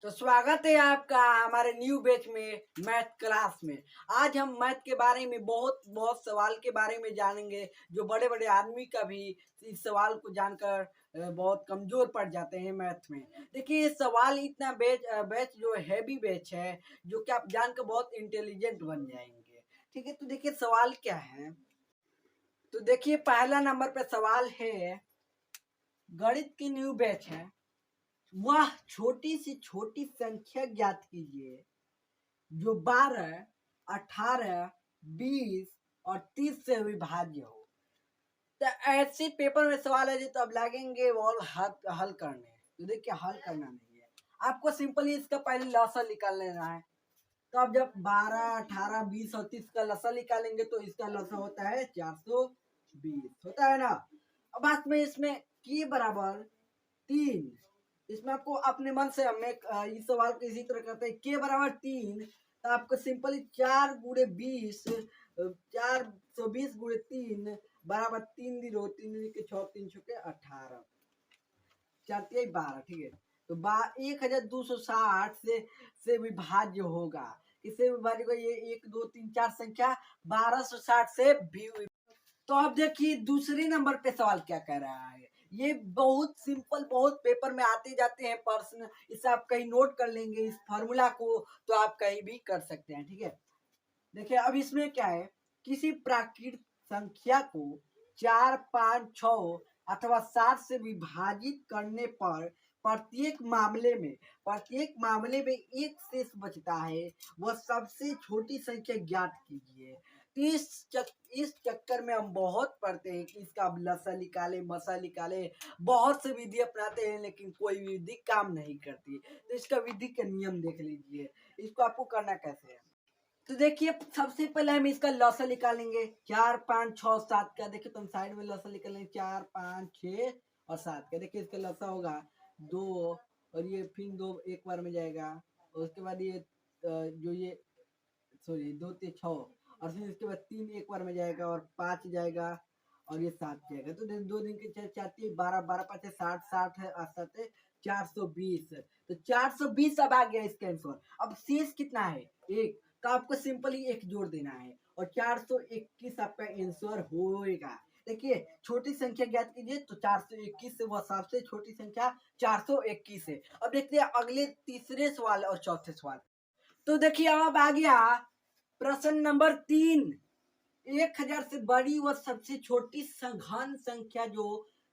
तो स्वागत है आपका हमारे न्यू बैच में मैथ क्लास में। आज हम मैथ के बारे में बहुत बहुत सवाल के बारे में जानेंगे जो बड़े बड़े आदमी का भी इस सवाल को जानकर बहुत कमजोर पड़ जाते हैं मैथ में। देखिए ये सवाल इतना बैच जो हैवी बैच है जो कि आप जानकर बहुत इंटेलिजेंट बन जाएंगे। ठीक है, तो देखिए सवाल क्या है। तो देखिए पहला नंबर पे सवाल है, गणित की न्यू बैच है, वह छोटी से छोटी संख्या ज्ञात कीजिए जो 12, 18, 20 और 30 से विभाज्य हो। तो ऐसे पेपर में सवाल है जी, तो अब लगेंगे वॉल हल करने। तो देखिए हल करना नहीं है, आपको सिंपली इसका पहले लसा निकाल लेना है। तो अब जब 12, 18, 20 और 30 का लसा निकालेंगे तो इसका लसा होता है 420, होता है ना। अब बात में इसमें की बराबर 3, इसमें आपको अपने मन से हमने इस सवाल को इसी तरह करते हैं, के बराबर 3। तो आपको सिंपली 4 × 20, 420 × 3 बराबर 3 के 6, 3 के 18, 4×3 = 12। ठीक है, तो 1260 से विभाज्य होगा। किससे विभाज्य होगा? ये 1 2 3 4 संख्या 1260 से भी। तो अब देखिए दूसरे नंबर पे सवाल क्या कह रहा है। ये बहुत सिंपल, बहुत पेपर में आते जाते हैं प्रश्न, इसे आप कहीं नोट कर लेंगे इस फॉर्मूला को, तो आप कहीं भी कर सकते हैं। ठीक है, देखिए अब इसमें क्या है, किसी प्राकृत संख्या को 4, 5, 6 अथवा 7 से विभाजित करने पर प्रत्येक मामले में एक शेष बचता है, वह सबसे छोटी संख्या ज्ञात कीजिए। तो इस चक्कर में हम बहुत पढ़ते हैं कि इसका लसा निकाले, मसा निकाले, बहुत से विधि अपनाते हैं लेकिन कोई विधि काम नहीं करती। तो इसका विधि के नियम देख लीजिए, इसको आपको करना कैसे है। तो देखिए सबसे पहले हम इसका लसा निकालेंगे, 4, 5, 6, 7 का। देखिए तुम साइड में लसा निकालेंगे, 4, 5, 6 और 7 का। देखिए इसका लसा होगा 2, और ये फिर 2 एक बार में जाएगा, और उसके बाद ये जो ये सॉरी 2 3 6, और फिर इसके बाद 3 एक बार में जाएगा, और 5 जाएगा, और ये 7 जाएगा। तो 2 दिन के 4 3 12, 12 5 60, 60 है, 7 है 420। तो 420 अब आ गया इसका आंसर। अब शेष कितना है? 1। तो आपको सिंपली 1 जोड़ देना है और 421 आपका आंसर होएगा। देखिए छोटी संख्या ज्ञात कीजिए, तो 421 से वह सबसे छोटी संख्या 421 है। अब देखते हैं अगले तीसरे सवाल और चौथे सवाल। तो देखिए अब आ गया प्रश्न नंबर 3, 1000 से बड़ी व सबसे छोटी सघन संख्या जो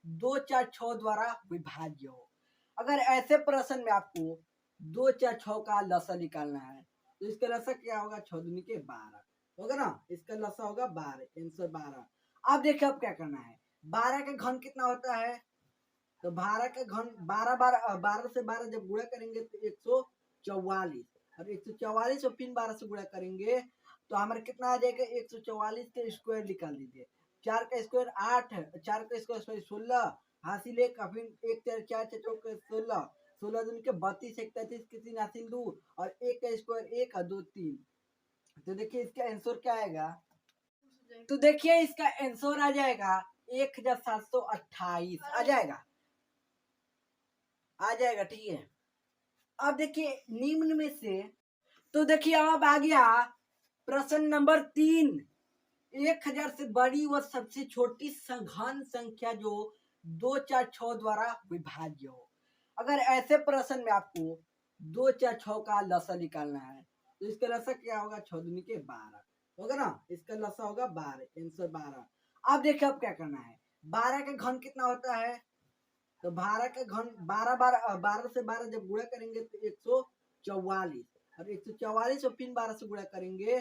2 4 6 द्वारा विभाज्य हो। अगर ऐसे प्रश्न में आपको 2 4 6 का लसा निकालना है, तो इसका लसा क्या होगा? 6 दूनी के 12 होगा ना, इसका लसा होगा 12, आंसर 12। अब देखिए अब क्या करना है, 12 का घन कितना होता है? तो 12 का घन 12 से 12 जब गुणा करेंगे तो 144, और 144 और फिर 12 से गुणा करेंगे तो हमारे कितना आ जाएगा? 144 के स्क्वायर निकाल दीजिए। 4 का स्क्वायर 8 है, 4 का स्क्वायर 16 हासिल 1, फिर 1 4 4 4 चौके 16, 16 दूनी के 32, 31 के 3 हासिल 2, और 1 का स्क्वायर 1 और 2 3। तो देखिए इसका आंसर क्या आएगा? तो देखिए इसका आंसर आ जाएगा 1728 आ जाएगा, आ जाएगा। ठीक है, अब देखिए निम्न में से, तो देखिए अब आ गया प्रश्न नंबर 3, 1000 से बड़ी व सबसे छोटी सघन संख्या जो 2 4 6 द्वारा विभाज्य हो। अगर ऐसे प्रश्न में आपको 2 4 6 का लसा निकालना है, तो इसका लसा क्या होगा? 6 दूनी के 12 होगा ना, इसका लसा होगा 12, आंसर 12। अब देखिए अब क्या करना है, 12 का घन कितना होता है? तो 12 का घन 12 से 12 जब गुणा करेंगे तो 144, और 144 और फिर 12 से गुणा करेंगे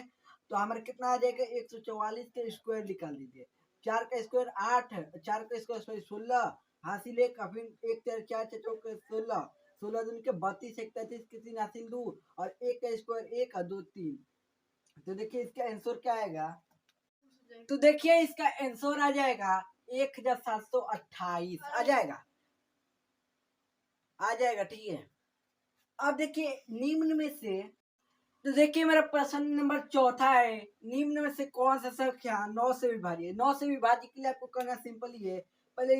तो हमारे कितना आ जाएगा? 144 के स्क्वायर निकाल दीजिए। 4 का स्क्वायर 8 है, 4 का स्क्वायर 16 हासिल 1, फिर 1 4 4 4 चौके 16, 16 दूनी के 32, 31 के 3 हासिल 2, और 1 का स्क्वायर 1 और 2 3। तो देखिए इसका आंसर क्या आएगा? तो देखिए इसका आंसर आ जाएगा 1728 आ जाएगा, आ जाएगा। ठीक है, अब देखिए निम्न में से, तो देखिए मेरा प्रश्न नंबर चौथा है, निम्न में से कौन सा संख्या 9 से विभाज्य है? 9 से विभाज्य के लिए आपको करना सिंपल ही है, पहले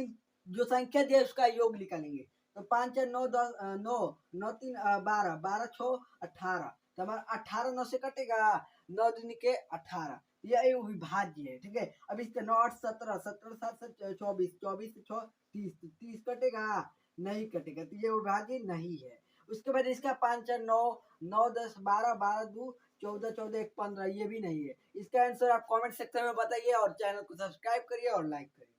जो संख्या दिया उसका योग निकालेंगे। तो 5 4 9 10 9 9 3 12 12 6 18, तो हमारा 18 9 से कटेगा, 9 दूनी के 18, ये अविभाज्य है। ठीक है, अब इसके 9 8 17 17 7 7 24 24 6 30 30 कटेगा, नहीं कटेगा, तो ये अविभाज्य नहीं है। उसके बाद इसका 5 4 9 9 10 12 12 2 14 14 1 15, ये भी नहीं है। इसका आंसर आप कमेंट सेक्शन में बताइए और चैनल को सब्सक्राइब करिए और लाइक करिए।